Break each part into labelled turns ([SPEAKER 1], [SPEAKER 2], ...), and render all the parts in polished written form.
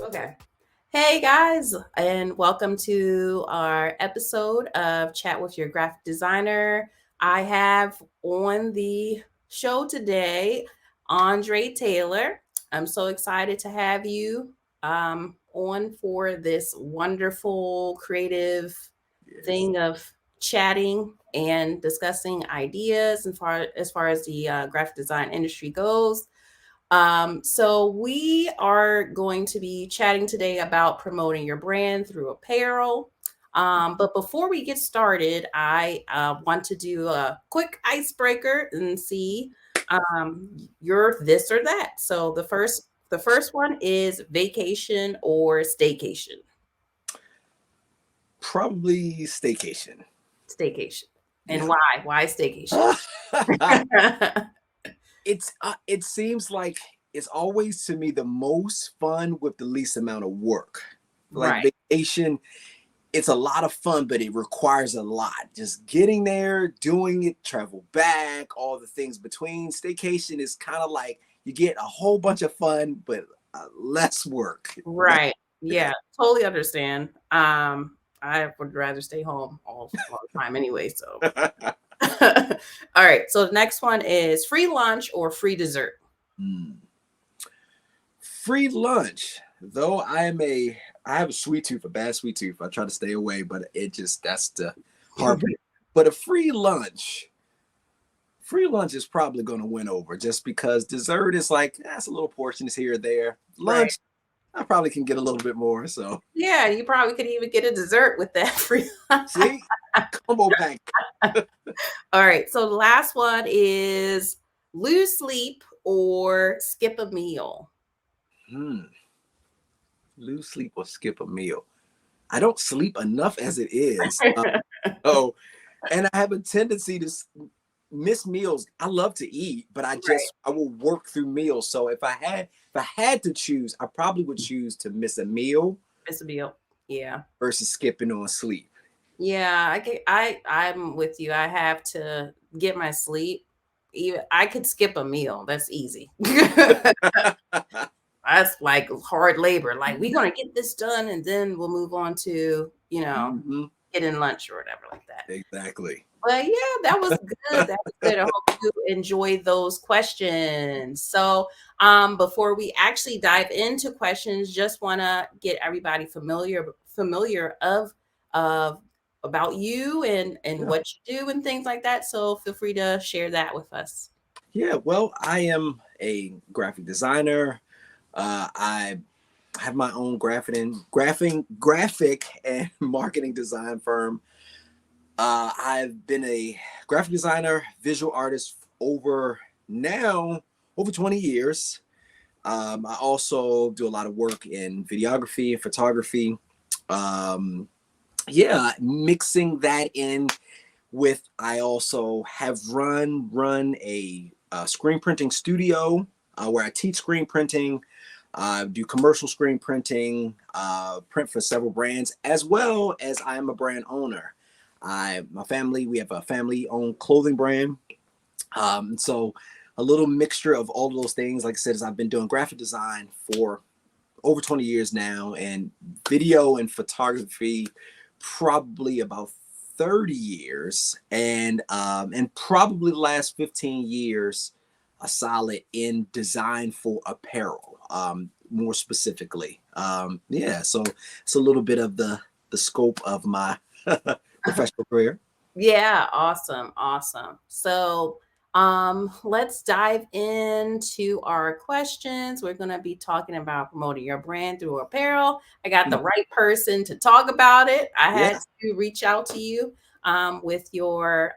[SPEAKER 1] Okay. Hey guys, and welcome to our episode of Chat with Your Graphic Designer. I have on the show today Andre Taylor. I'm so excited to have you on for this wonderful creative thing of chatting and discussing ideas and as far as the graphic design industry goes. So we are going to be chatting today about promoting your brand through apparel. But before we get started, I want to do a quick icebreaker and see your this or that. So the first one is vacation or staycation.
[SPEAKER 2] Probably staycation.
[SPEAKER 1] Staycation. And
[SPEAKER 2] Yeah.
[SPEAKER 1] why? Why staycation?
[SPEAKER 2] It seems like it's always to me the most fun with the least amount of work. Like
[SPEAKER 1] Right.
[SPEAKER 2] vacation, it's a lot of fun, but it requires a lot. Just getting there, doing it, travel back, all the things between. Staycation is kind of like you get a whole bunch of fun, but less work.
[SPEAKER 1] Right.
[SPEAKER 2] Yeah.
[SPEAKER 1] Yeah, totally understand. I would rather stay home all the time anyway. So, all right. So the next one is free lunch or free dessert.
[SPEAKER 2] Hmm. Free lunch. Though I have a sweet tooth, a bad sweet tooth. I try to stay away, but that's the hard part. But a free lunch is probably going to win over just because dessert is like that's a little portions here or there.
[SPEAKER 1] Right.
[SPEAKER 2] Lunch, I probably can get a little bit more. So
[SPEAKER 1] Yeah, you probably could even get a dessert with that free lunch.
[SPEAKER 2] see, combo pack.
[SPEAKER 1] All right. So the last one is lose sleep or skip a meal.
[SPEAKER 2] Hmm. Lose sleep or skip a meal. I don't sleep enough as it is. Oh, and I have a tendency to miss meals. I love to eat, but
[SPEAKER 1] Right.
[SPEAKER 2] I will work through meals. So if I had to choose, I probably would choose to miss a meal
[SPEAKER 1] Miss a meal. Yeah.
[SPEAKER 2] versus skipping on sleep.
[SPEAKER 1] Yeah, I'm with you. I have to get my sleep. Even I could skip a meal. That's easy. That's like hard labor. Like we're gonna get this done and then we'll move on to,
[SPEAKER 2] Hmm.
[SPEAKER 1] getting lunch or whatever like that.
[SPEAKER 2] Exactly.
[SPEAKER 1] But yeah, that was good. That was good. I hope you enjoyed those questions. So before we actually dive into questions, just wanna get everybody familiar of about you and
[SPEAKER 2] Yeah.
[SPEAKER 1] what you do and things like that. So feel free to share that with us.
[SPEAKER 2] Yeah. Well, I am a graphic designer. I have my own graphic and marketing design firm. I've been a graphic designer, visual artist over 20 years. I also do a lot of work in videography and photography. Um, yeah, mixing that in with I also have run a screen printing studio where I teach screen printing, do commercial screen printing, print for several brands, as well as I am a brand owner. My family, we have a family-owned clothing brand. So a little mixture of all of those things. Like I said, is I've been doing graphic design for over 20 years now, and video and photography probably about 30 years, and probably the last 15 years a solid in design for apparel, more specifically. Yeah, so it's a little bit of the scope of my professional career.
[SPEAKER 1] Yeah, awesome, awesome. So, let's dive into our questions. We're going to be talking about promoting your brand through apparel. I got the right person to talk about it. I had
[SPEAKER 2] Yeah.
[SPEAKER 1] to reach out to you with your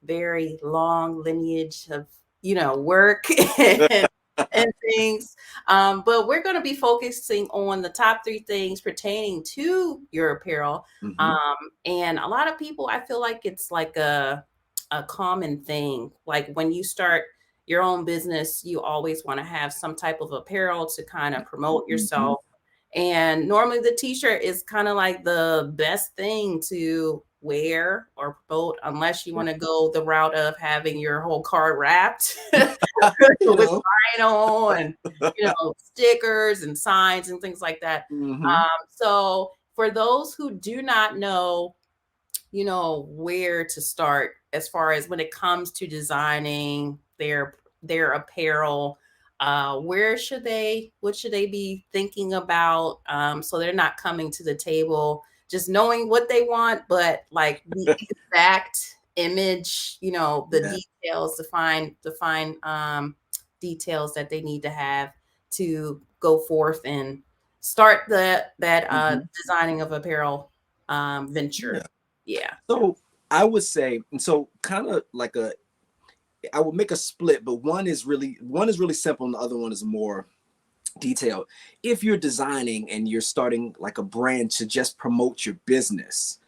[SPEAKER 1] very long lineage of, work and things. But we're going to be focusing on the top three things pertaining to your apparel.
[SPEAKER 2] Hmm.
[SPEAKER 1] Um, and a lot of people, I feel like it's like a common thing. Like when you start your own business, you always want to have some type of apparel to kind of promote
[SPEAKER 2] Hmm.
[SPEAKER 1] yourself. And normally the t-shirt is kind of like the best thing to wear or promote, unless you want to go the route of having your whole car wrapped
[SPEAKER 2] You
[SPEAKER 1] with
[SPEAKER 2] know.
[SPEAKER 1] vinyl and stickers and signs and things like that.
[SPEAKER 2] Hmm.
[SPEAKER 1] So for those who do not know, where to start as far as when it comes to designing their apparel, what should they be thinking about, so they're not coming to the table just knowing what they want, but like the exact image, the
[SPEAKER 2] Yeah.
[SPEAKER 1] details, the fine details that they need to have to go forth and start that
[SPEAKER 2] Hmm.
[SPEAKER 1] designing of apparel venture.
[SPEAKER 2] Yeah.
[SPEAKER 1] Yeah.
[SPEAKER 2] So I would say, and so kind of like I would make a split, but one is really simple, and the other one is more detailed. If you're designing and you're starting like a brand to just promote your business,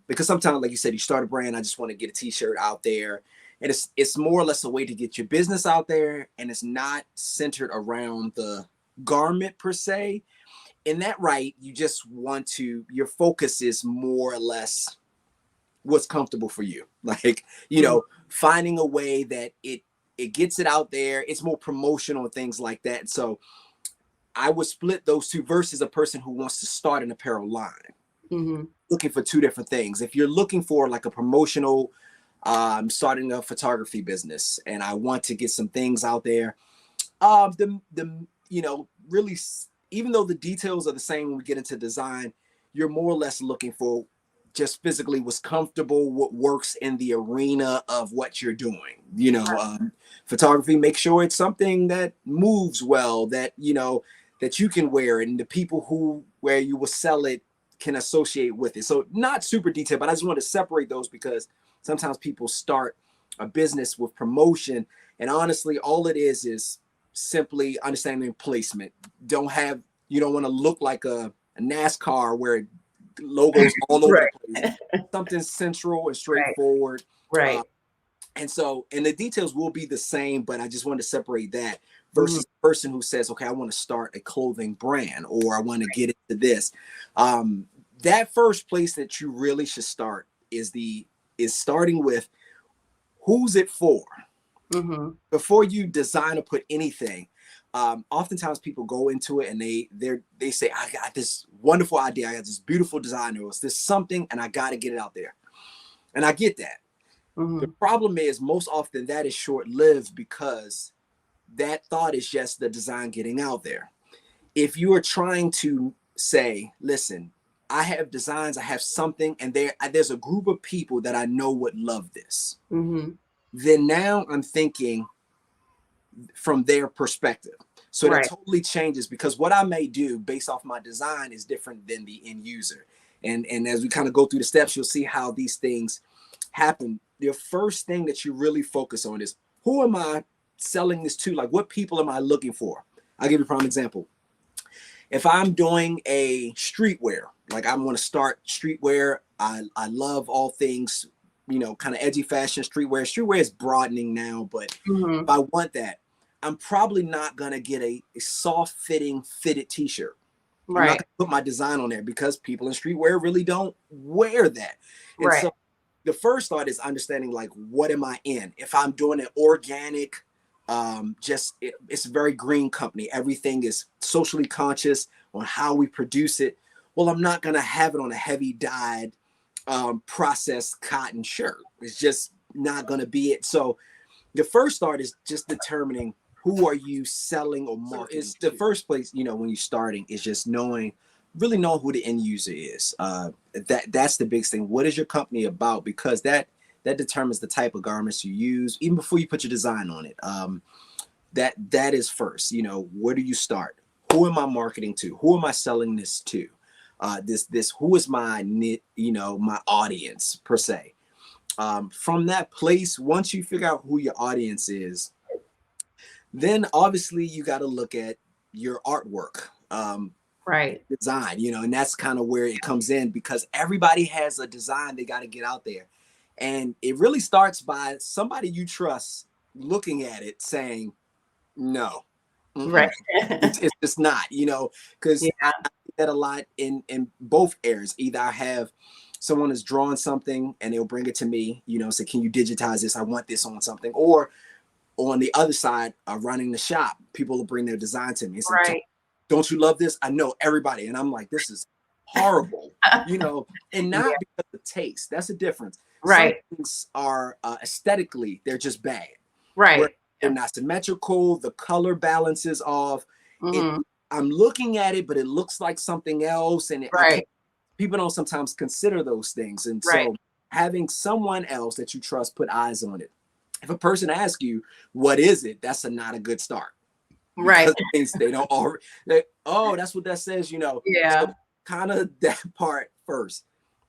[SPEAKER 2] because sometimes, like you said, you start a brand, I just want to get a T-shirt out there, and it's more or less a way to get your business out there, and it's not centered around the garment per se. In that right, you just want to your focus is more or less what's comfortable for you. Like,
[SPEAKER 1] Mhm.
[SPEAKER 2] finding a way that it gets it out there. It's more promotional and things like that. So I would split those two versus a person who wants to start an apparel line,
[SPEAKER 1] Mhm.
[SPEAKER 2] looking for two different things. If you're looking for like a promotional, starting a photography business and I want to get some things out there, the really, even though the details are the same when we get into design, you're more or less looking for just physically what's comfortable, what works in the arena of what you're doing. Photography, make sure it's something that moves well, that you can wear, and the people who where you will sell it can associate with it. So not super detailed, but I just want to separate those because sometimes people start a business with promotion, and honestly, all it is simply understanding placement. You don't want to look like a NASCAR where logos all over the
[SPEAKER 1] Right.
[SPEAKER 2] place. Something central and
[SPEAKER 1] Right.
[SPEAKER 2] straightforward. Uh,
[SPEAKER 1] Right.
[SPEAKER 2] and the details will be the same, but I just want to separate that
[SPEAKER 1] Mhm.
[SPEAKER 2] versus the person who says, okay, I want to start a clothing brand or I want to get into this. Um, that first place that you really should start is starting with who's it for
[SPEAKER 1] Mhm.
[SPEAKER 2] before you design or put anything. Oftentimes people go into it and they say, I got this wonderful idea, I got this beautiful design, or this something, and I got to get it out there. And I get that. The
[SPEAKER 1] Mhm.
[SPEAKER 2] problem is most often that is short lived because that thought is just the design getting out there. If you are trying to say, listen, I have designs, I have something, and there's a group of people that I know would love this,
[SPEAKER 1] Mhm.
[SPEAKER 2] then now I'm thinking from their perspective. So that
[SPEAKER 1] Right.
[SPEAKER 2] totally changes because what I may do based off my design is different than the end user. And as we kind of go through the steps, you'll see how these things happen. The first thing that you really focus on is, who am I selling this to? Like, what people am I looking for? I'll give you a prime example. If I'm doing a streetwear, like I want to start streetwear, I love all things, kind of edgy fashion streetwear. Streetwear is broadening now, but if I want that, I'm probably not gonna get a soft fitted t-shirt. I'm not
[SPEAKER 1] Right.
[SPEAKER 2] gonna put my design on there because people in streetwear really don't wear that. And
[SPEAKER 1] Right.
[SPEAKER 2] so the first thought is understanding, like, what am I in? If I'm doing an organic, it's a very green company. Everything is socially conscious on how we produce it. Well, I'm not gonna have it on a heavy dyed, processed cotton shirt. It's just not gonna be it. So the first thought is just determining, who are you selling or marketing. It's the first place, when you're starting, is just really knowing who the end user is. That's the biggest thing. What is your company about? Because that determines the type of garments you use, even before you put your design on it. That is first. Where do you start? Who am I marketing to? Who am I selling this to? Who is my my audience per se? From that place, once you figure out who your audience is, then obviously you got to look at your artwork.
[SPEAKER 1] Right.
[SPEAKER 2] Design, and that's kind of where it comes in, because everybody has a design they got to get out there. And it really starts by somebody you trust looking at it saying, no,
[SPEAKER 1] Right.
[SPEAKER 2] it's just not, because
[SPEAKER 1] Yeah.
[SPEAKER 2] I see that a lot in both areas. Either I have someone is drawing something and they'll bring it to me, say, can you digitize this? I want this on something. Or on the other side, running the shop, people will bring their design to me and say,
[SPEAKER 1] Right.
[SPEAKER 2] don't you love this? I know everybody. And I'm like, this is horrible, and not
[SPEAKER 1] Yeah.
[SPEAKER 2] because of taste. That's the difference. Some
[SPEAKER 1] Right.
[SPEAKER 2] things are aesthetically, they're just bad. Where
[SPEAKER 1] Right.
[SPEAKER 2] they're not symmetrical, the color balance is off. It,
[SPEAKER 1] Mm-hmm.
[SPEAKER 2] I'm looking at it, but it looks like something else. And
[SPEAKER 1] Right.
[SPEAKER 2] people don't sometimes consider those things. And
[SPEAKER 1] Right.
[SPEAKER 2] so having someone else that you trust put eyes on it. If a person asks you, what is it? That's not a good start.
[SPEAKER 1] Right.
[SPEAKER 2] Because it means they don't already, oh, that's what that says,
[SPEAKER 1] Yeah.
[SPEAKER 2] So kind of that part first.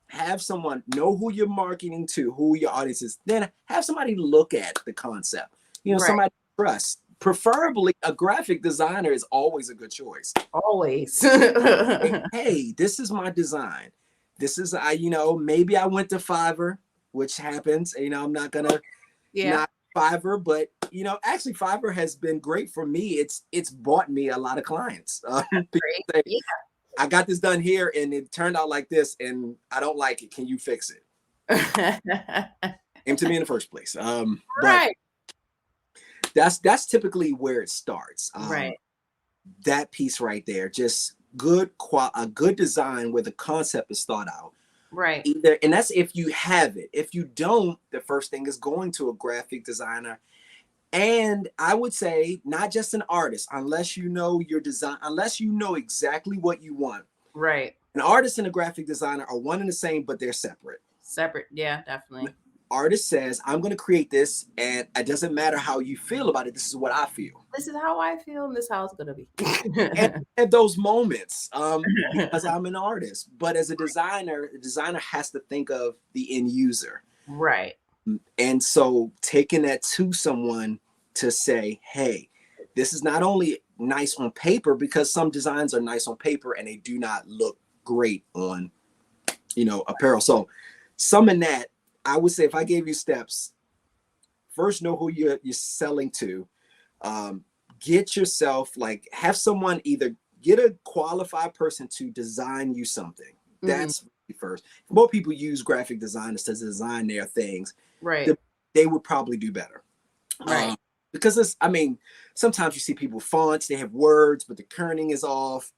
[SPEAKER 2] Have someone know who you're marketing to, who your audience is. Then have somebody look at the concept.
[SPEAKER 1] Right.
[SPEAKER 2] Somebody trust. Preferably a graphic designer is always a good choice.
[SPEAKER 1] Always.
[SPEAKER 2] Hey, this is my design. This is maybe I went to Fiverr, which happens. I'm not gonna
[SPEAKER 1] Yeah.
[SPEAKER 2] not Fiverr, but actually Fiverr has been great for me. It's bought me a lot of clients. People say,
[SPEAKER 1] Yeah.
[SPEAKER 2] I got this done here and it turned out like this and I don't like it. Can you fix it? Came to me in the first place. But
[SPEAKER 1] Right.
[SPEAKER 2] that's typically where it starts.
[SPEAKER 1] Right.
[SPEAKER 2] That piece right there, just a good design where the concept is thought out.
[SPEAKER 1] Right.
[SPEAKER 2] Either, and that's if you have it. If you don't, the first thing is going to a graphic designer. And I would say not just an artist, unless you know your design, unless you know exactly what you want.
[SPEAKER 1] Right.
[SPEAKER 2] An artist and a graphic designer are one and the same, but they're separate.
[SPEAKER 1] Separate. Yeah, definitely.
[SPEAKER 2] Artist says, I'm going to create this, and it doesn't matter how you feel about it. This is what I feel.
[SPEAKER 1] This is how I feel, and this is how it's gonna be.
[SPEAKER 2] And at those moments, because I'm an artist, but as a designer, the designer has to think of the end user.
[SPEAKER 1] Right.
[SPEAKER 2] And so taking that to someone to say, hey, this is not only nice on paper, because some designs are nice on paper and they do not look great on, apparel. So some in that, I would say, if I gave you steps, first know who you're selling to. Get yourself, have someone, either get a qualified person to design you something. That's first. More people use graphic designers to design their things.
[SPEAKER 1] Right.
[SPEAKER 2] They would probably do better.
[SPEAKER 1] Right.
[SPEAKER 2] Because sometimes you see people fonts, they have words, but the kerning is off.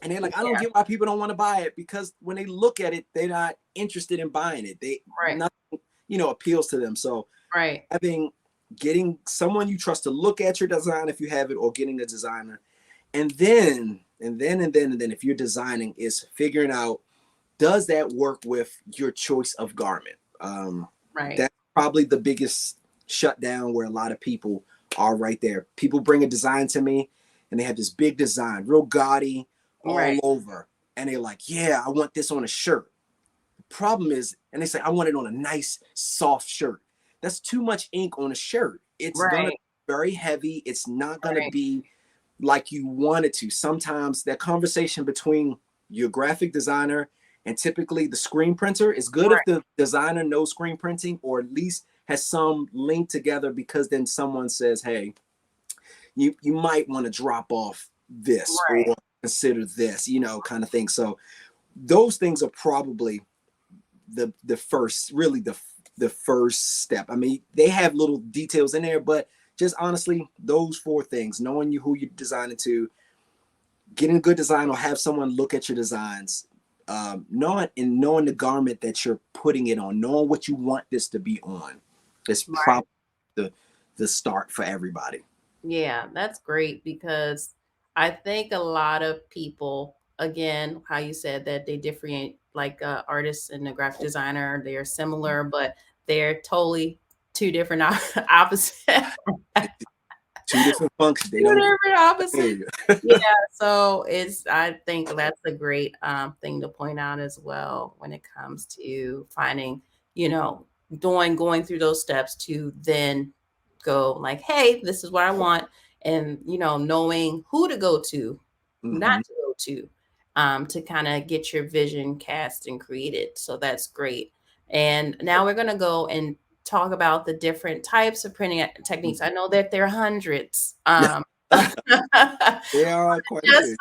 [SPEAKER 2] And they're like, I don't get why people don't want to buy it, because when they look at it, they're not interested in buying it. Nothing, appeals to them. So
[SPEAKER 1] Right.
[SPEAKER 2] getting someone you trust to look at your design if you have it, or getting a designer. And then if you're designing, is figuring out, does that work with your choice of garment?
[SPEAKER 1] Right.
[SPEAKER 2] That's probably the biggest shutdown, where a lot of people are right there. People bring a design to me and they have this big design, real gaudy, all
[SPEAKER 1] Right.
[SPEAKER 2] over. And they're like, yeah, I want this on a shirt. Problem is, and they say, I want it on a nice soft shirt. That's too much ink on a shirt. It's gonna be
[SPEAKER 1] Right.
[SPEAKER 2] very heavy. It's not gonna
[SPEAKER 1] Right.
[SPEAKER 2] be like you want it to. Sometimes that conversation between your graphic designer and typically the screen printer is good if
[SPEAKER 1] Right.
[SPEAKER 2] the designer knows screen printing, or at least has some link together, because then someone says, hey, you might want to drop off this
[SPEAKER 1] Right.
[SPEAKER 2] or consider this, kind of thing. So those things are probably the first, really the first step. I mean, they have little details in there, but just honestly, those four things: knowing who you're designing to, getting a good design, or have someone look at your designs, knowing the garment that you're putting it on, knowing what you want this to be on, is
[SPEAKER 1] Right.
[SPEAKER 2] probably the start for everybody.
[SPEAKER 1] Yeah, that's great because I think a lot of people, again, how you said that they different, like artists and the graphic designer, they're similar, but they're totally two different opposite.
[SPEAKER 2] Two different functions. They
[SPEAKER 1] Two
[SPEAKER 2] don't
[SPEAKER 1] different opposites.
[SPEAKER 2] you.
[SPEAKER 1] Yeah, so I think that's a great thing to point out as well when it comes to finding, you know, going through those steps to then go like, hey, this is what I want, and knowing who to go to, not
[SPEAKER 2] Hmm.
[SPEAKER 1] to go to kind of get your vision cast and created. So that's great. And now we're gonna go and talk about the different types of printing techniques. I know that there are hundreds.
[SPEAKER 2] They are quite a
[SPEAKER 1] Just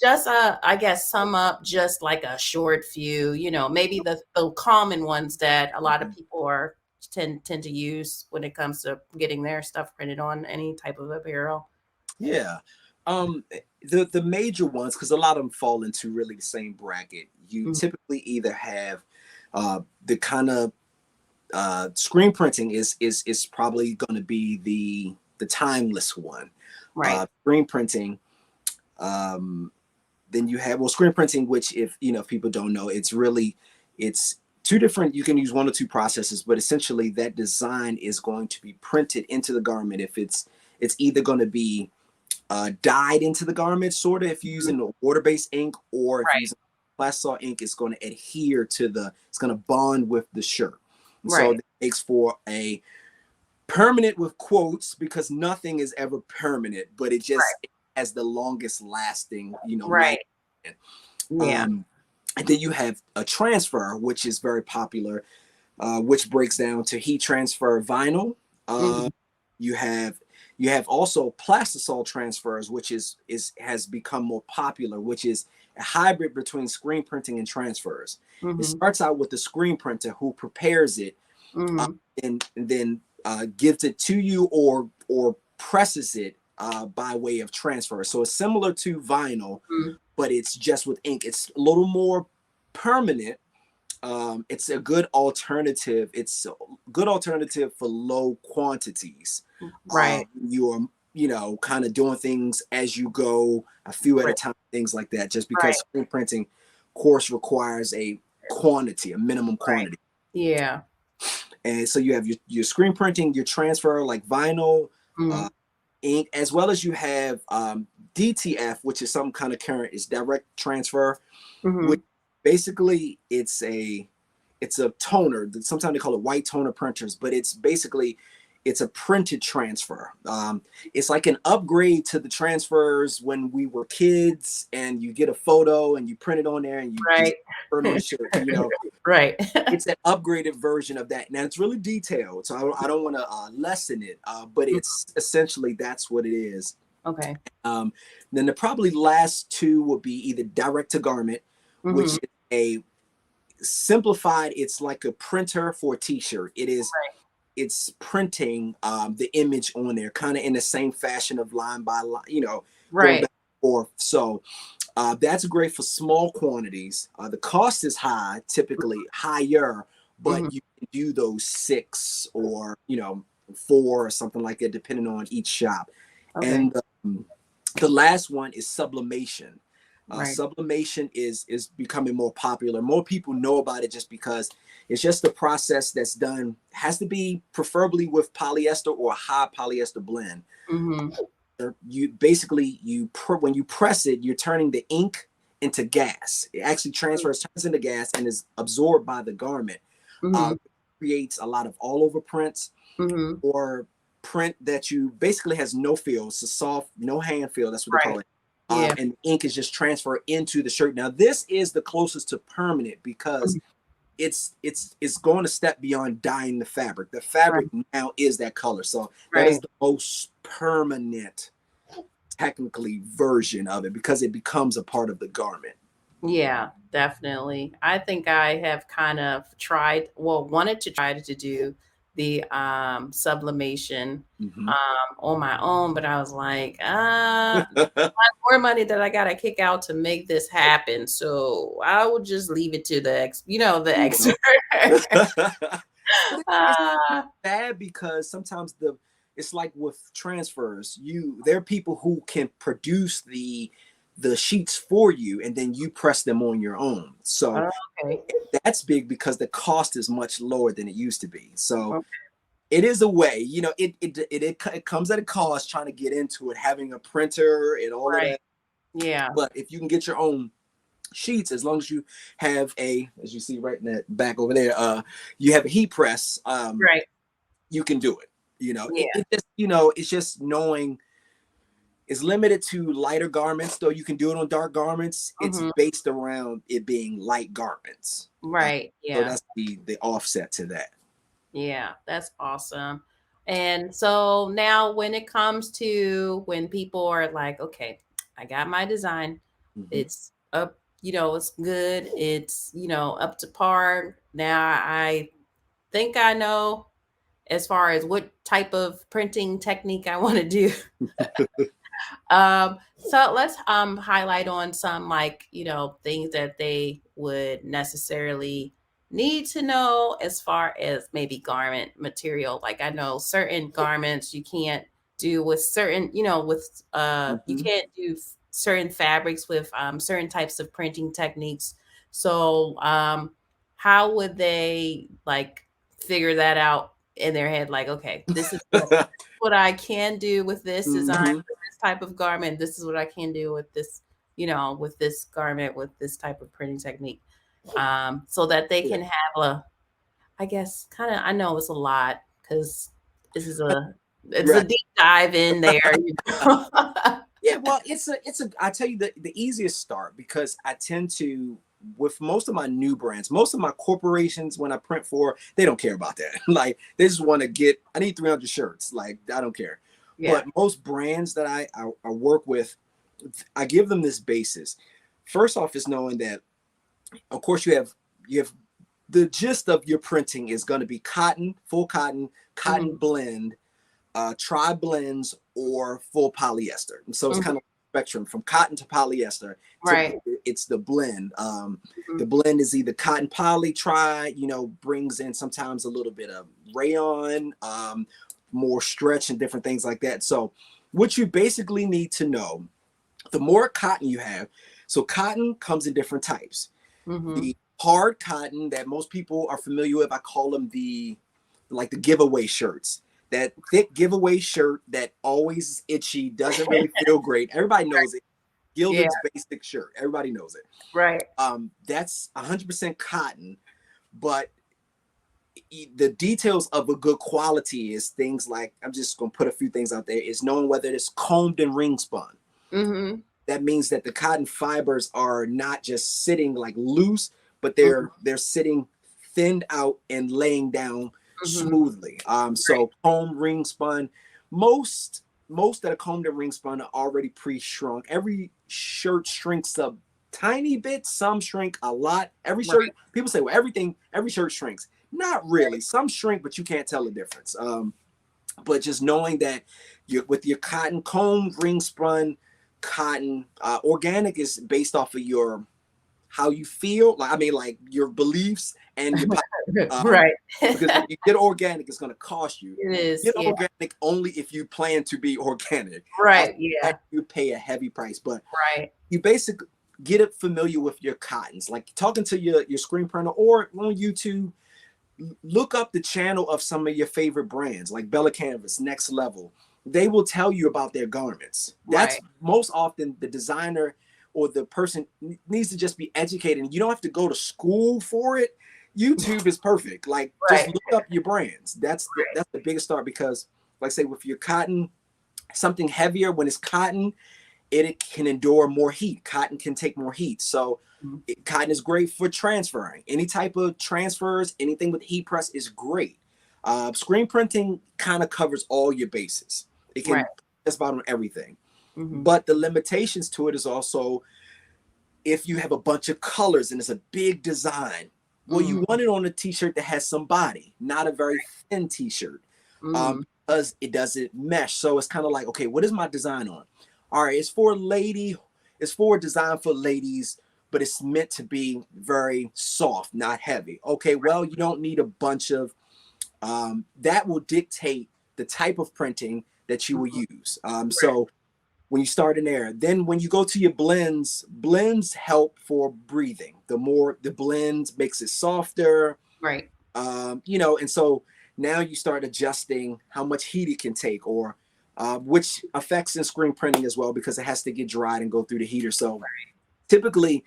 [SPEAKER 2] few.
[SPEAKER 1] I guess sum up just like a short few, maybe the common ones that a lot of
[SPEAKER 2] Mhm.
[SPEAKER 1] people are tend to use when it comes to getting their stuff printed on any type of apparel.
[SPEAKER 2] Yeah. The major ones, because a lot of them fall into really the same bracket. You
[SPEAKER 1] Mhm.
[SPEAKER 2] typically either have the kind of screen printing is probably going to be the timeless one.
[SPEAKER 1] Right,
[SPEAKER 2] Screen printing. Um, then you have, well, screen printing, which, if people don't know, it's two different. You can use one or two processes, but essentially that design is going to be printed into the garment. If it's either going to be dyed into the garment, sort of, if you're
[SPEAKER 1] mhm,
[SPEAKER 2] using a water-based ink, or if you're
[SPEAKER 1] right,
[SPEAKER 2] using plastisol ink, it's going to adhere to it's going to bond with the shirt. And so
[SPEAKER 1] right,
[SPEAKER 2] that makes for a permanent, with quotes, because nothing is ever permanent, but it has the longest lasting, life.
[SPEAKER 1] right, yeah,
[SPEAKER 2] Um, and then you have a transfer, which is very popular, which breaks down to heat transfer vinyl. Uh,
[SPEAKER 1] mhm,
[SPEAKER 2] you have also plastisol transfers, which has become more popular, which is a hybrid between screen printing and transfers. It
[SPEAKER 1] mhm,
[SPEAKER 2] starts out with the screen printer, who prepares it, uh,
[SPEAKER 1] mhm,
[SPEAKER 2] and then gives it to you, or presses it by way of transfer. So it's similar to vinyl,
[SPEAKER 1] mhm,
[SPEAKER 2] but it's just with ink. It's a little more permanent. It's a good alternative. It's a good alternative for low quantities.
[SPEAKER 1] right,
[SPEAKER 2] You're, kind of doing things as you go, a few at a
[SPEAKER 1] right,
[SPEAKER 2] time, things like that. Just because
[SPEAKER 1] right,
[SPEAKER 2] screen printing course requires a quantity, a minimum
[SPEAKER 1] right,
[SPEAKER 2] quantity.
[SPEAKER 1] yeah,
[SPEAKER 2] And so you have your screen printing, your transfer, like vinyl, uh,
[SPEAKER 1] mhm,
[SPEAKER 2] ink, as well as you have DTF, which is some kind of current, is direct transfer, which
[SPEAKER 1] mhm,
[SPEAKER 2] basically it's a toner. Sometimes they call it white toner printers, but it's a printed transfer. It's like an upgrade to the transfers when we were kids, and you get a photo and you print it on there and you just
[SPEAKER 1] right,
[SPEAKER 2] put it on the shirt.
[SPEAKER 1] right,
[SPEAKER 2] It's an upgraded version of that. Now it's really detailed, so I don't want to lessen it, but it's essentially, that's what it is.
[SPEAKER 1] okay,
[SPEAKER 2] Um, then the probably last two would be either direct to garment, which
[SPEAKER 1] mhm,
[SPEAKER 2] is a simplified. It's like a printer for a t-shirt. It's printing the image on there, kind of in the same fashion of line by line, going
[SPEAKER 1] right,
[SPEAKER 2] back and forth. So that's great for small quantities. The cost is high, typically higher, but
[SPEAKER 1] mhm,
[SPEAKER 2] you can do those six, or four, or something like that, depending on each shop.
[SPEAKER 1] okay,
[SPEAKER 2] And the last one is sublimation.
[SPEAKER 1] right,
[SPEAKER 2] Sublimation is becoming more popular. More people know about it, just because it's just a process that's done. Has to be preferably with polyester or a high polyester blend.
[SPEAKER 1] mhm,
[SPEAKER 2] You basically, when you press it, you're turning the ink into gas. It actually turns into gas and is absorbed by the garment.
[SPEAKER 1] Mm-hmm.
[SPEAKER 2] Creates a lot of all over prints
[SPEAKER 1] Mm-hmm.
[SPEAKER 2] or print that you basically has no feel. It's a soft, no hand feel. That's what they call
[SPEAKER 1] Right.
[SPEAKER 2] it.
[SPEAKER 1] Yeah.
[SPEAKER 2] And ink is just transferred into the shirt. Now this is the closest to permanent because
[SPEAKER 1] Mhm.
[SPEAKER 2] it's going a step beyond dyeing the fabric. The
[SPEAKER 1] Right.
[SPEAKER 2] fabric now is that color. So that is
[SPEAKER 1] Right.
[SPEAKER 2] the most permanent technically version of it because it becomes a part of the garment.
[SPEAKER 1] Yeah, definitely. I think I have kind of tried, well, wanted to try to do the sublimation
[SPEAKER 2] Mm-hmm.
[SPEAKER 1] on my own, but I was like, more money that I gotta kick out to make this happen. So I would just leave it to the
[SPEAKER 2] You
[SPEAKER 1] expert.
[SPEAKER 2] will. But it's
[SPEAKER 1] uh,
[SPEAKER 2] bad because sometimes it's like with transfers, there are people who can produce the sheets for you and then you press them on your own. So
[SPEAKER 1] okay.
[SPEAKER 2] that's big because the cost is much lower than it used to be. So
[SPEAKER 1] Okay.
[SPEAKER 2] it is a way, it comes at a cost trying to get into it, having a printer and all of
[SPEAKER 1] Right.
[SPEAKER 2] that.
[SPEAKER 1] Yeah.
[SPEAKER 2] But if you can get your own sheets, as long as you have as you see right in that back over there, you have a heat press,
[SPEAKER 1] Right.
[SPEAKER 2] you can do it.
[SPEAKER 1] Yeah.
[SPEAKER 2] It's just knowing it's limited to lighter garments, though you can do it on dark garments. It's
[SPEAKER 1] Hmm.
[SPEAKER 2] based around it being light garments.
[SPEAKER 1] Right.
[SPEAKER 2] So
[SPEAKER 1] Yeah.
[SPEAKER 2] that's the offset to that.
[SPEAKER 1] Yeah, that's awesome. And so now when it comes to when people are like, okay, I got my design,
[SPEAKER 2] Mm-hmm.
[SPEAKER 1] it's up, it's good, it's, up to par. Now I think I know as far as what type of printing technique I want to do. So let's highlight on some like, things that they would necessarily need to know as far as maybe garment material. Like I know certain garments you can't do with certain, you
[SPEAKER 2] Mm-hmm.
[SPEAKER 1] can't do certain fabrics with certain types of printing techniques. So how would they like figure that out in their head? Like, okay, this is what I can do with this design,
[SPEAKER 2] Mm-hmm.
[SPEAKER 1] this type of garment. This is what I can do with this, with this garment, with this type of printing technique. So that they
[SPEAKER 2] Yeah.
[SPEAKER 1] can have I guess, kind of, I know it's a lot because this is it's a
[SPEAKER 2] Right.
[SPEAKER 1] deep dive in there.
[SPEAKER 2] Yeah, well, I tell you the easiest start because I tend to with most of my new brands, most of my corporations when I print for, they don't care about that. Like they just want to I need 300 shirts. Like I don't care.
[SPEAKER 1] Yeah.
[SPEAKER 2] But most brands that I work with, I give them this basis. First off is knowing that of course you have the gist of your printing is going to be cotton, full cotton, cotton
[SPEAKER 1] Hmm.
[SPEAKER 2] blend, tri blends or full polyester. And so it's
[SPEAKER 1] Hmm.
[SPEAKER 2] kind of spectrum from cotton to polyester.
[SPEAKER 1] Right.
[SPEAKER 2] Typically, it's the blend.
[SPEAKER 1] Hmm.
[SPEAKER 2] The blend is either cotton poly tri, brings in sometimes a little bit of rayon, more stretch and different things like that. So what you basically need to know, the more cotton you have, so cotton comes in different types.
[SPEAKER 1] Hmm.
[SPEAKER 2] The hard cotton that most people are familiar with, I call them the giveaway shirts. That thick giveaway shirt that always is itchy, doesn't really feel great. Everybody knows it.
[SPEAKER 1] Yeah.
[SPEAKER 2] Gildan's basic shirt. Everybody knows it.
[SPEAKER 1] Right.
[SPEAKER 2] That's 100% cotton, but the details of a good quality is things like, I'm just going to put a few things out there, is knowing whether it's combed and ring spun.
[SPEAKER 1] Hmm.
[SPEAKER 2] That means that the cotton fibers are not just sitting like loose, but
[SPEAKER 1] Hmm.
[SPEAKER 2] they're sitting thinned out and laying down
[SPEAKER 1] Hmm.
[SPEAKER 2] smoothly. So comb ring spun, most that are combed and ring spun are already pre-shrunk. Every shirt shrinks a tiny bit, some shrink a lot. Every
[SPEAKER 1] Right.
[SPEAKER 2] shirt, people say, well, every shirt shrinks. Not really. Some shrink, but you can't tell the difference. But just knowing that with your cotton comb, ring spun cotton, organic is based off of your how you feel. Like I mean, like your beliefs and your um,
[SPEAKER 1] Right.
[SPEAKER 2] because if you get organic, it's going to cost you.
[SPEAKER 1] It is.
[SPEAKER 2] Get
[SPEAKER 1] Yeah.
[SPEAKER 2] organic only if you plan to be organic. Outside
[SPEAKER 1] Right.
[SPEAKER 2] that,
[SPEAKER 1] Yeah.
[SPEAKER 2] you pay a heavy price, but
[SPEAKER 1] Right.
[SPEAKER 2] you basically get it familiar with your cottons. Like talking to your screen printer or on YouTube, look up the channel of some of your favorite brands like Bella Canvas, Next Level. They will tell you about their garments. That's
[SPEAKER 1] Right.
[SPEAKER 2] most often the designer or the person needs to just be educated. And you don't have to go to school for it. YouTube is perfect. Like just
[SPEAKER 1] Right.
[SPEAKER 2] look up your brands. That's the biggest start, because like say with your cotton, something heavier, when it's cotton, it can endure more heat. Cotton can take more heat. So cotton is great for transferring. Any type of transfers, anything with heat press is great. Screen printing kind of covers all your bases. It
[SPEAKER 1] Right.
[SPEAKER 2] can just about on everything.
[SPEAKER 1] Mm-hmm.
[SPEAKER 2] But the limitations to it is also, if you have a bunch of colors and it's a big design, well,
[SPEAKER 1] Mm-hmm.
[SPEAKER 2] you want it on a t-shirt that has some body, not a very thin t-shirt,
[SPEAKER 1] Mm-hmm.
[SPEAKER 2] because it doesn't mesh. So it's kind of like, okay, what is my design on? All right, it's for lady, it's for design for ladies, but it's meant to be very soft, not heavy. Okay, well, you don't need a bunch of that will dictate the type of printing that you will use. So when you start in there, then when you go to your blends help for breathing. The more the blends makes it softer,
[SPEAKER 1] Right.
[SPEAKER 2] and so now you start adjusting how much heat it can take, or which affects in screen printing as well, because it has to get dried and go through the heater. So typically,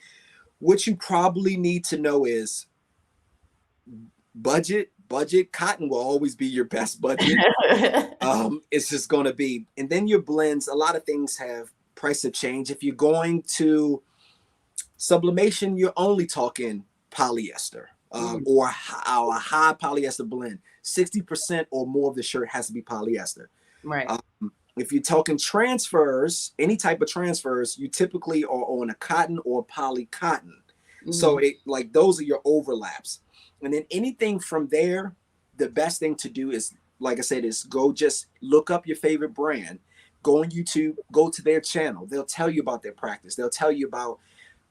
[SPEAKER 2] what you probably need to know is budget. Cotton will always be your best budget. It's just going to be, and then your blends, a lot of things have price of change. If you're going to sublimation, you're only talking polyester, or a high polyester blend. 60% or more of the shirt has to be polyester.
[SPEAKER 1] Right.
[SPEAKER 2] If you're talking transfers, any type of transfers, you typically are on a cotton or poly cotton. So it, like, those are your overlaps. And then anything from there, the best thing to do is, like I said, is go just look up your favorite brand, go on YouTube, go to their channel. They'll tell you about their practice. They'll tell you about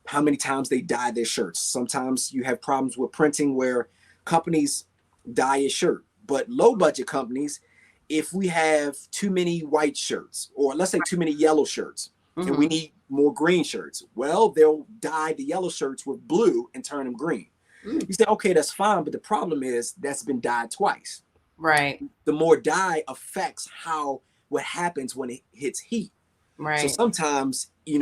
[SPEAKER 2] how many times they dye their shirts. Sometimes you have problems with printing where companies dye a shirt, but low budget companies, if we have too many white shirts, or let's say too many yellow shirts, and we need more green shirts, well, they'll dye the yellow shirts with blue and turn them green. You say, okay, that's fine, but the problem is that's been dyed twice.
[SPEAKER 1] Right.
[SPEAKER 2] The more dye affects what happens when it hits heat.
[SPEAKER 1] Right.
[SPEAKER 2] So sometimes, you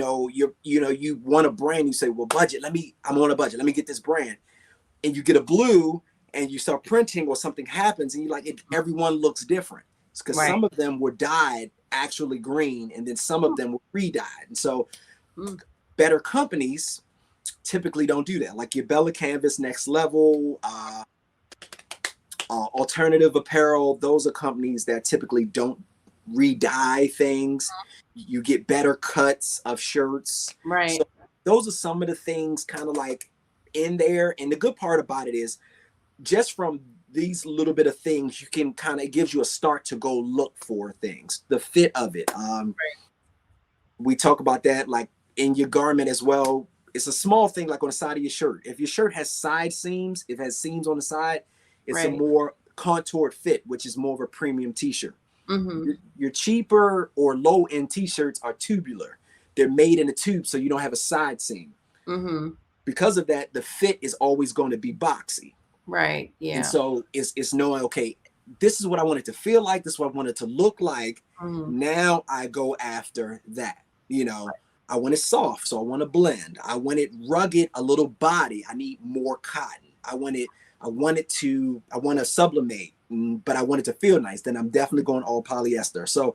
[SPEAKER 2] want a brand, you say, well, I'm on a budget, let me get this brand. And you get a blue and you start printing, or something happens and everyone looks different. It's because some of them were dyed actually green, and then some of them were re-dyed. And so better companies typically don't do that. Like your Bella Canvas, Next Level, Alternative Apparel, those are companies that typically don't re-dye things. You get better cuts of shirts.
[SPEAKER 1] Right.
[SPEAKER 2] So those are some of the things kind of like in there. And the good part about it is, just from these little bit of things, you can kind of, it gives you a start to go look for things, the fit of it. We talk about that like in your garment as well. It's a small thing, like on the side of your shirt. If your shirt has side seams, if it has seams on the side, it's a more contoured fit, which is more of a premium t-shirt. Your cheaper or low end t-shirts are tubular. They're made in a tube, so you don't have a side seam. Because of that, the fit is always going to be boxy.
[SPEAKER 1] Right. Yeah.
[SPEAKER 2] And so it's knowing, okay, this is what I want it to feel like. This is what I want it to look like. Now I go after that. I want it soft, so I want to blend. I want it rugged, a little body. I need more cotton. I want to sublimate, but I want it to feel nice. Then I'm definitely going all polyester. So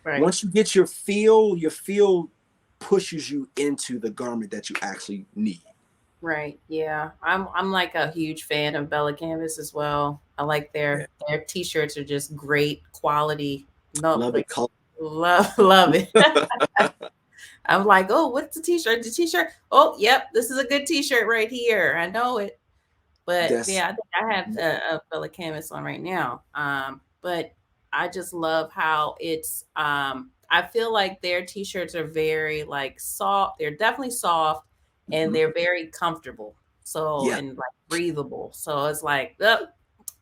[SPEAKER 2] once you get your feel pushes you into the garment that you actually need.
[SPEAKER 1] Right. Yeah. I'm like a huge fan of Bella Canvas as well. I like their t-shirts are just great quality. No,
[SPEAKER 2] Love
[SPEAKER 1] like,
[SPEAKER 2] it. Color.
[SPEAKER 1] love it. I'm like, oh, what's the t-shirt? The t-shirt. Oh, yep, this is a good t-shirt right here. I know it. But yeah, I think I have a Bella Canvas on right now. But I just love how it's. I feel like their t-shirts are very like soft. They're definitely soft, and they're very comfortable. So and like breathable. So it's like, oh,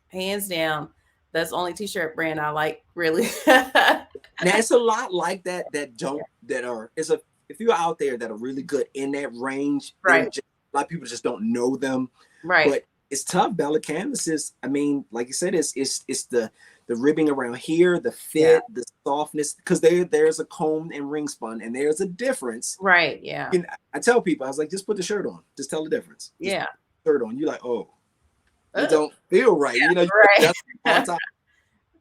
[SPEAKER 1] hands down, that's the only t-shirt brand I like, really.
[SPEAKER 2] Now it's a lot like that if you're out there that are really good in that range, a lot of people just don't know them.
[SPEAKER 1] Right.
[SPEAKER 2] But it's tough. Bella Canvas is, I mean, like you said, it's the the ribbing around here, the
[SPEAKER 1] Yeah.
[SPEAKER 2] fit, the softness, because there's a comb and ring spun, and there's a difference.
[SPEAKER 1] Right. Yeah.
[SPEAKER 2] And I tell people, I was like, just put the shirt on, just tell the difference. Just
[SPEAKER 1] Yeah.
[SPEAKER 2] put the shirt on. You're like, oh, it
[SPEAKER 1] Ugh.
[SPEAKER 2] don't feel right. You know, you
[SPEAKER 1] Right.
[SPEAKER 2] adjust all the time.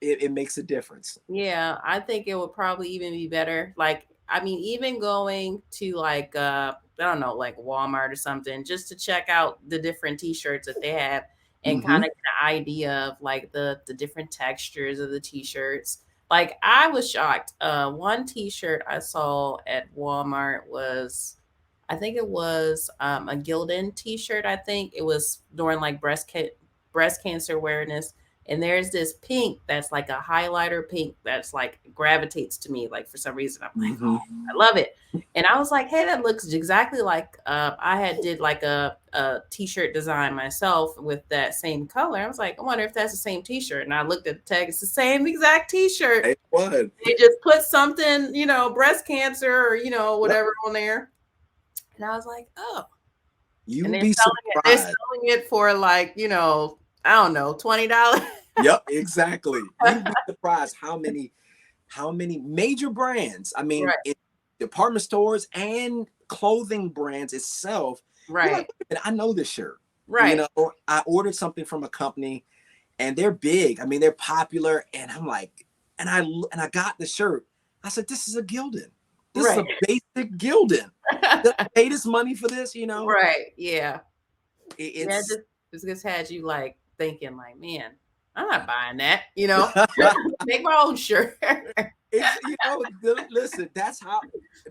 [SPEAKER 2] It makes a difference.
[SPEAKER 1] Yeah, I think it would probably even be better. Like, I mean, even going to like I don't know, like Walmart or something, just to check out the different t-shirts that they have and kind
[SPEAKER 2] Mm-hmm.
[SPEAKER 1] of get an idea of like the different textures of the t-shirts. Like I was shocked. One t-shirt I saw at Walmart was I think it was a Gildan t-shirt. I think it was during like breast cancer awareness, and there's this pink that's like a highlighter pink that's like gravitates to me. Like for some reason, I'm like,
[SPEAKER 2] Mm-hmm.
[SPEAKER 1] oh, I love it. And I was like, hey, that looks exactly like I had did like a t-shirt design myself with that same color. I was like, I wonder if that's the same t-shirt. And I looked at the tag, it's the same exact t-shirt.
[SPEAKER 2] It was.
[SPEAKER 1] They just put something, breast cancer or
[SPEAKER 2] Yep.
[SPEAKER 1] whatever on there. And I was like, oh.
[SPEAKER 2] You
[SPEAKER 1] And
[SPEAKER 2] would
[SPEAKER 1] they're
[SPEAKER 2] be
[SPEAKER 1] they're
[SPEAKER 2] surprised.
[SPEAKER 1] selling it for like, I don't know, $20.
[SPEAKER 2] Yep, exactly. You'd be surprised how many major brands, I mean,
[SPEAKER 1] Right,
[SPEAKER 2] in department stores and clothing brands itself, you're like,
[SPEAKER 1] right,
[SPEAKER 2] wait a minute, I know this shirt. You
[SPEAKER 1] right,
[SPEAKER 2] know, I ordered something from a company and they're big. I mean, they're popular. And I'm like, and I got the shirt. I said, this is a Gildan. This is
[SPEAKER 1] right.
[SPEAKER 2] a basic Gildan. Did I pay this money for this? You know,
[SPEAKER 1] Right, yeah. Yeah,
[SPEAKER 2] it's
[SPEAKER 1] just had you, like, thinking, like, "Man, I'm not buying that," you know? Make my own shirt.
[SPEAKER 2] it's listen, that's how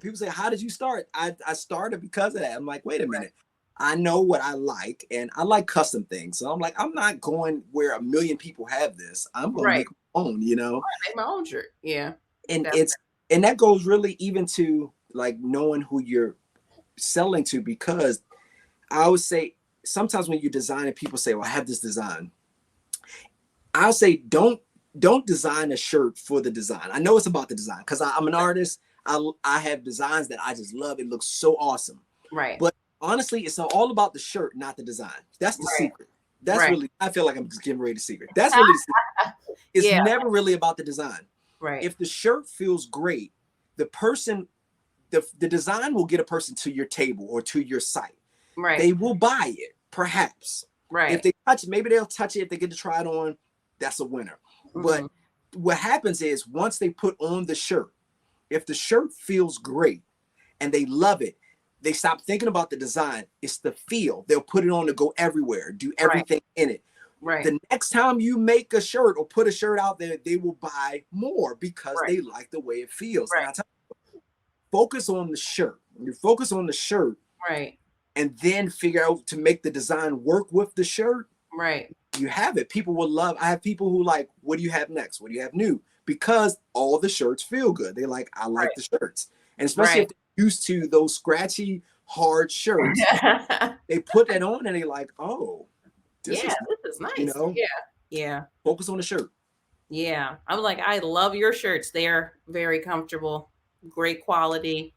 [SPEAKER 2] people say, how did you start? I started because of that. I'm like, wait a
[SPEAKER 1] Right,
[SPEAKER 2] minute. I know what I like, and I like custom things. So I'm like, I'm not going where a million people have this. I'm gonna
[SPEAKER 1] right.
[SPEAKER 2] make my own, you know.
[SPEAKER 1] Make my own shirt. Yeah,
[SPEAKER 2] And
[SPEAKER 1] definitely.
[SPEAKER 2] it's and that goes really even to like knowing who you're selling to, because I always say sometimes when you design and people say, well, I have this design, I'll say don't design a shirt for the design. I know it's about the design because I'm an artist. I have designs that I just love. It looks so awesome.
[SPEAKER 1] Right,
[SPEAKER 2] But honestly, it's all about the shirt, not the design. That's the
[SPEAKER 1] right,
[SPEAKER 2] secret. That's
[SPEAKER 1] right.
[SPEAKER 2] really, I feel like I'm just giving away the secret. That's really the secret. It's
[SPEAKER 1] Yeah,
[SPEAKER 2] never really about the design.
[SPEAKER 1] right,
[SPEAKER 2] If the shirt feels great, the person, the design will get a person to your table or to your site.
[SPEAKER 1] right,
[SPEAKER 2] They will buy it, perhaps. If
[SPEAKER 1] right.
[SPEAKER 2] they touch it, maybe they'll touch it if they get to try it on. That's a winner. But
[SPEAKER 1] Mhm.
[SPEAKER 2] what happens is once they put on the shirt, if the shirt feels great and they love it, they stop thinking about the design. It's the feel. They'll put it on to go everywhere, do
[SPEAKER 1] Right,
[SPEAKER 2] everything in it.
[SPEAKER 1] right,
[SPEAKER 2] The next time you make a shirt or put a shirt out there, they will buy more because
[SPEAKER 1] right,
[SPEAKER 2] they like the way it feels. And
[SPEAKER 1] right,
[SPEAKER 2] I tell you, focus on the shirt. You focus on the shirt
[SPEAKER 1] right,
[SPEAKER 2] and then figure out to make the design work with the shirt.
[SPEAKER 1] right,
[SPEAKER 2] You have it. People will love. I have people who like, what do you have next? What do you have new? Because all the shirts feel good. They like, I like the shirts. And especially
[SPEAKER 1] right,
[SPEAKER 2] if they're used to those scratchy, hard shirts,
[SPEAKER 1] right.
[SPEAKER 2] they put that on and they like, oh, this
[SPEAKER 1] Yeah,
[SPEAKER 2] is,
[SPEAKER 1] this is
[SPEAKER 2] you
[SPEAKER 1] nice.
[SPEAKER 2] know,
[SPEAKER 1] Yeah, yeah.
[SPEAKER 2] focus on the shirt.
[SPEAKER 1] Yeah, I was like, I love your shirts. They're very comfortable, great quality.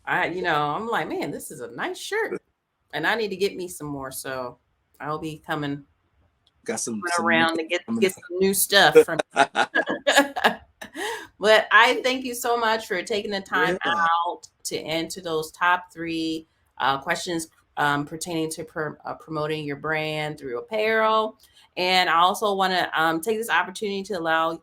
[SPEAKER 1] I'm like, man, this is a nice shirt, and I need to get me some more. So I'll be coming
[SPEAKER 2] Got some new
[SPEAKER 1] around
[SPEAKER 2] things
[SPEAKER 1] to get
[SPEAKER 2] coming
[SPEAKER 1] get some new stuff from.
[SPEAKER 2] up.
[SPEAKER 1] But I thank you so much for taking the time
[SPEAKER 2] Yeah.
[SPEAKER 1] out to answer those top three questions pertaining to promoting your brand through apparel. And I also want to take this opportunity to allow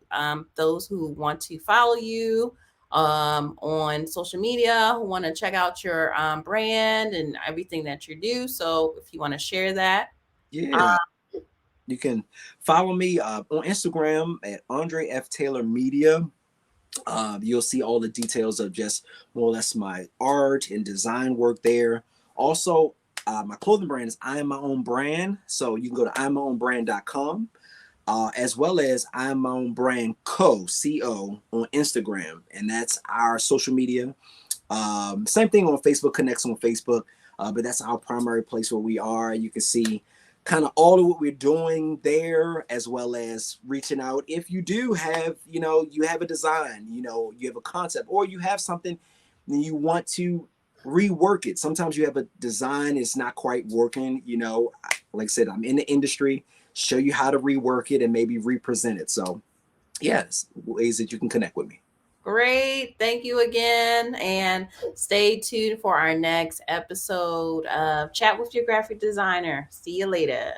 [SPEAKER 1] those who want to follow you on social media, who want to check out your brand and everything that you do. So if you want to share that. uh,
[SPEAKER 2] Yeah. You can follow me on Instagram at Andre F. Taylor Media. You'll see all the details of just more or less my art and design work there. Also, my clothing brand is I Am My Own Brand. So you can go to IamMyOwnBrand.com, as well as I Am My Own Brand Co. on Instagram. And that's our social media. Same thing on Facebook, connects on Facebook, but that's our primary place where we are. You can see kind of all of what we're doing there, as well as reaching out. If you do have, you have a design, you have a concept, or you have something and you want to rework it. Sometimes you have a design, it's not quite working, like I said, I'm in the industry, show you how to rework it and maybe represent it. So Yes, ways that you can connect with me.
[SPEAKER 1] Great. Thank you again. And stay tuned for our next episode of Chat with Your Graphic Designer. See you later.